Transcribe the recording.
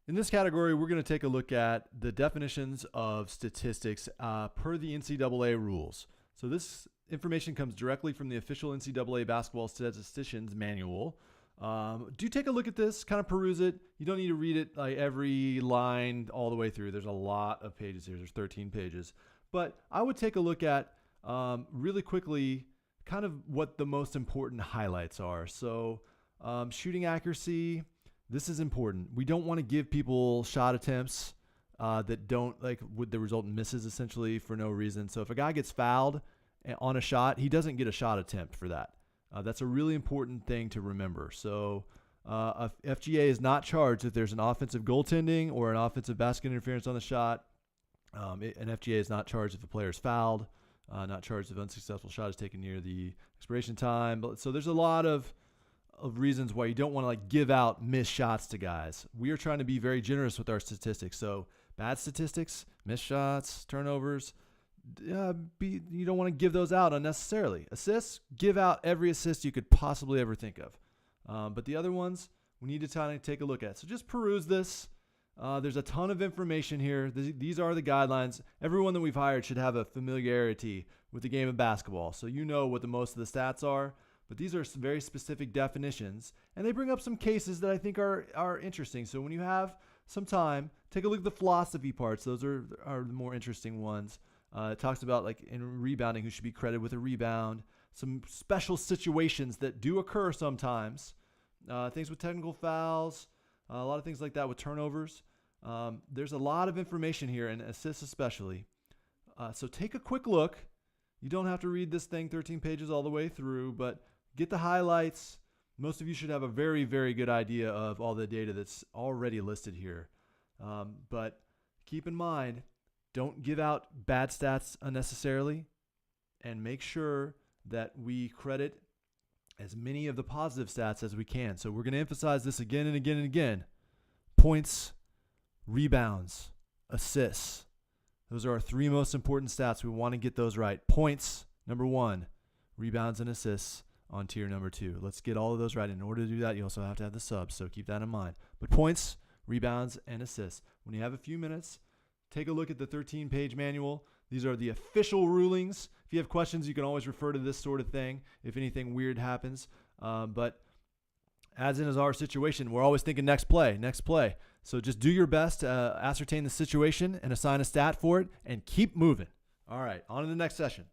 In this category, we're going to take a look at the definitions of statistics per the NCAA rules. So this information comes directly from the official NCAA basketball statisticians manual. Do take a look at this, kind of peruse it. You don't need to read it like every line all the way through. There's a lot of pages here. There's 13 pages. But I would take a look at really quickly kind of what the most important highlights are. So shooting accuracy. This is important. We don't want to give people shot attempts that don't would the result in misses essentially for no reason. So if a guy gets fouled on a shot, he doesn't get a shot attempt for that. That's a really important thing to remember. So FGA is not charged if there's an offensive goaltending or an offensive basket interference on the shot. An FGA is not charged if a player is fouled, not charged if unsuccessful shot is taken near the expiration time. So there's a lot of reasons why you don't want to give out missed shots to guys. We are trying to be very generous with our statistics. So bad statistics, missed shots, turnovers, you don't want to give those out unnecessarily. Assists, give out every assist you could possibly ever think of. But the other ones, we need to kind of take a look at. So just peruse this. There's a ton of information here. These are the guidelines. Everyone that we've hired should have a familiarity with the game of basketball. So you know what the most of the stats are. But these are some very specific definitions, and they bring up some cases that I think are interesting. So when you have some time, take a look at the philosophy parts. Those are the more interesting ones. It talks about in rebounding who should be credited with a rebound, some special situations that do occur sometimes, things with technical fouls, a lot of things like that with turnovers. There's a lot of information here, and assists especially. So take a quick look. You don't have to read this thing 13 pages all the way through, but get the highlights. Most of you should have a very, very good idea of all the data that's already listed here. But keep in mind, don't give out bad stats unnecessarily, and make sure that we credit as many of the positive stats as we can. So we're going to emphasize this again and again and again. Points, rebounds, assists. Those are our three most important stats. We want to get those right. Points, number 1. Rebounds and assists on tier number 2. Let's get all of those right. In order to do that, you also have to have the subs, so keep that in mind. But points, rebounds, and assists. When you have a few minutes, take a look at the 13-page manual. These are the official rulings. If you have questions, you can always refer to this sort of thing if anything weird happens. But as in is our situation, we're always thinking next play. So just do your best to ascertain the situation and assign a stat for it and keep moving. All right, on to the next session.